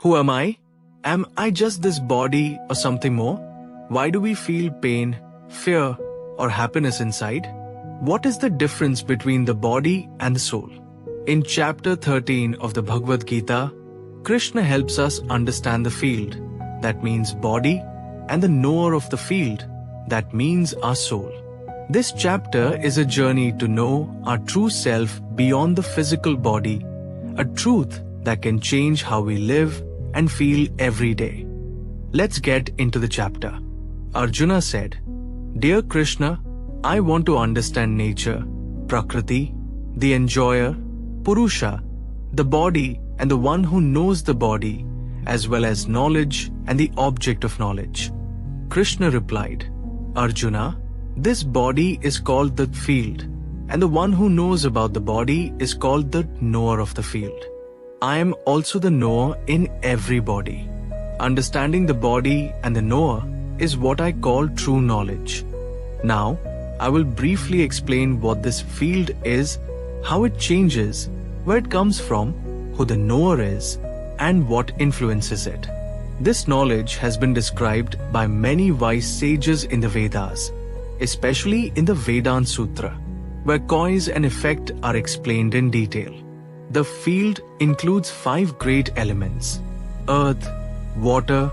Who am I? Am I just this body or something more? Why do we feel pain, fear, or happiness inside? What is the difference between the body and the soul? In chapter 13 of the Bhagavad Gita, Krishna helps us understand the field, that means body, and the knower of the field, that means our soul. This chapter is a journey to know our true self beyond the physical body, a truth that can change how we live and feel every day. Let's get into the chapter. Arjuna said, "Dear Krishna, I want to understand nature, Prakriti, the enjoyer, Purusha, the body and the one who knows the body, as well as knowledge and the object of knowledge." Krishna replied, "Arjuna, this body is called the field, and the one who knows about the body is called the knower of the field. I am also the knower in every body. Understanding the body and the knower is what I call true knowledge. Now, I will briefly explain what this field is, how it changes, where it comes from, who the knower is, and what influences it. This knowledge has been described by many wise sages in the Vedas, especially in the Vedanta Sutra, where cause and effect are explained in detail. The field includes 5 great elements: earth, water,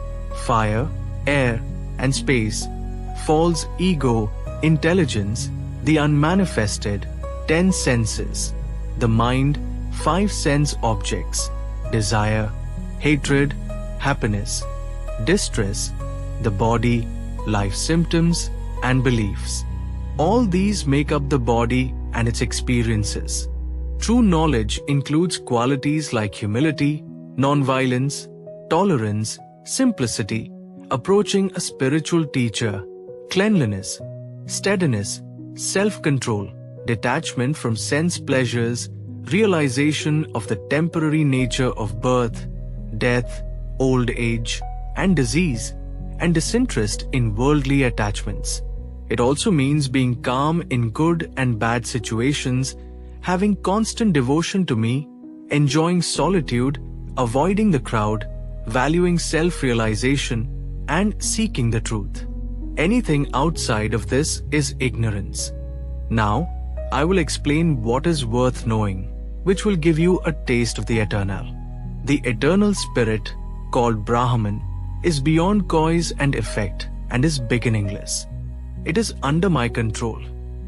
fire, air, and space, false ego, intelligence, the unmanifested, 10 senses, the mind, 5 sense objects, desire, hatred, happiness, distress, the body, life symptoms, and beliefs. All these make up the body and its experiences. True knowledge includes qualities like humility, non-violence, tolerance, simplicity, approaching a spiritual teacher, cleanliness, steadiness, self-control, detachment from sense pleasures, realization of the temporary nature of birth, death, old age, and disease, and disinterest in worldly attachments. It also means being calm in good and bad situations, having constant devotion to me, enjoying solitude, avoiding the crowd, valuing self-realization, and seeking the truth. Anything outside of this is ignorance. Now, I will explain what is worth knowing, which will give you a taste of the eternal. The eternal spirit, called Brahman, is beyond cause and effect and is beginningless. It is under my control.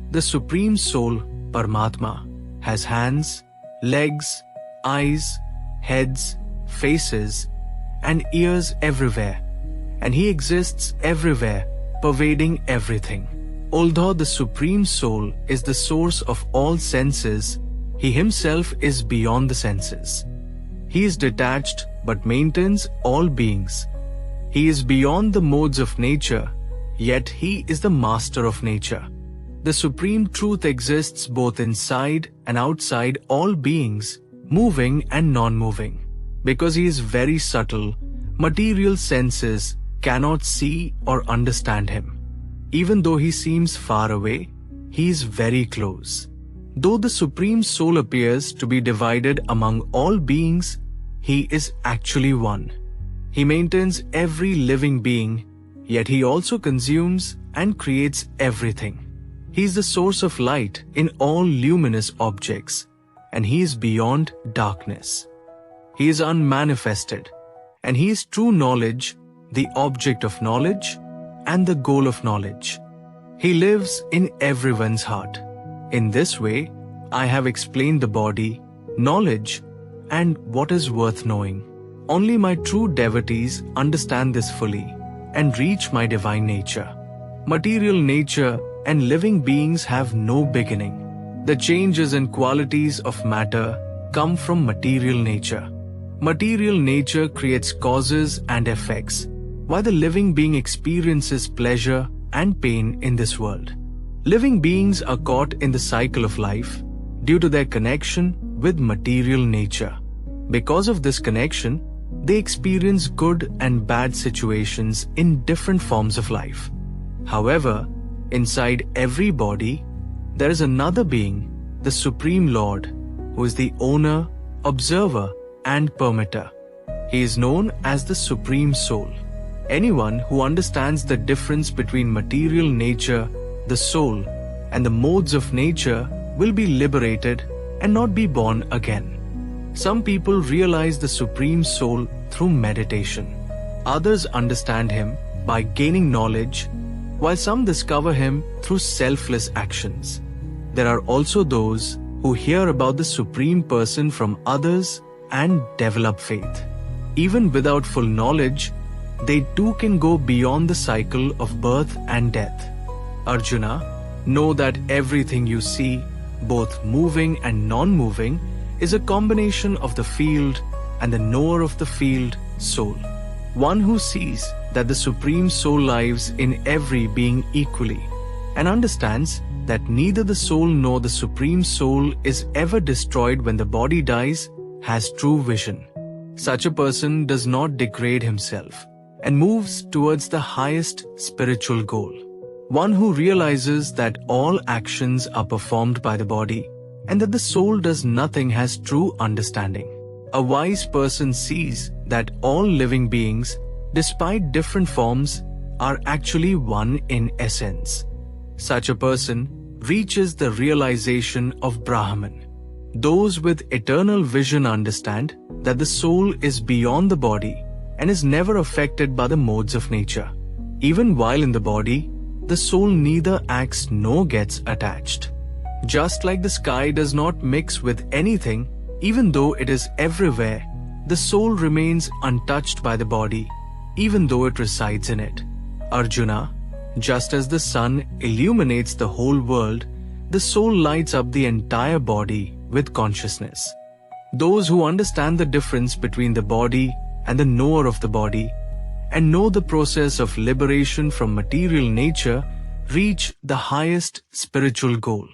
The Supreme Soul, Paramatma, has hands, legs, eyes, heads, faces, and ears everywhere, and he exists everywhere, pervading everything. Although the Supreme Soul is the source of all senses, he himself is beyond the senses. He is detached but maintains all beings. He is beyond the modes of nature, yet he is the master of nature. The Supreme Truth exists both inside and outside all beings, moving and non-moving. Because he is very subtle, material senses cannot see or understand him. Even though he seems far away, he is very close. Though the Supreme Soul appears to be divided among all beings, he is actually one. He maintains every living being, yet he also consumes and creates everything. He is the source of light in all luminous objects, and he is beyond darkness. He is unmanifested, and he is true knowledge, the object of knowledge, and the goal of knowledge. He lives in everyone's heart. In this way, I have explained the body, knowledge, and what is worth knowing. Only my true devotees understand this fully and reach my divine nature. Material nature and living beings have no beginning. The changes and qualities of matter come from material nature. Material nature creates causes and effects, while the living being experiences pleasure and pain in this world. Living beings are caught in the cycle of life due to their connection with material nature. Because of this connection, they experience good and bad situations in different forms of life. However, inside every body, there is another being, the Supreme Lord, who is the owner, observer, and permitter. He is known as the Supreme Soul. Anyone who understands the difference between material nature, the soul, and the modes of nature will be liberated and not be born again. Some people realize the Supreme Soul through meditation. Others understand him by gaining knowledge, while some discover him through selfless actions. There are also those who hear about the Supreme Person from others and develop faith. Even without full knowledge, they too can go beyond the cycle of birth and death. Arjuna, know that everything you see, both moving and non-moving, is a combination of the field and the knower of the field, soul. One who sees that the Supreme Soul lives in every being equally and understands that neither the soul nor the Supreme Soul is ever destroyed when the body dies, has true vision. Such a person does not degrade himself and moves towards the highest spiritual goal. One who realizes that all actions are performed by the body and that the soul does nothing has true understanding. A wise person sees that all living beings, despite different forms, are actually one in essence. Such a person reaches the realization of Brahman. Those with eternal vision understand that the soul is beyond the body and is never affected by the modes of nature. Even while in the body, the soul neither acts nor gets attached. Just like the sky does not mix with anything, even though it is everywhere, the soul remains untouched by the body, even though it resides in it. Arjuna, just as the sun illuminates the whole world, the soul lights up the entire body with consciousness. Those who understand the difference between the body and the knower of the body and know the process of liberation from material nature reach the highest spiritual goal.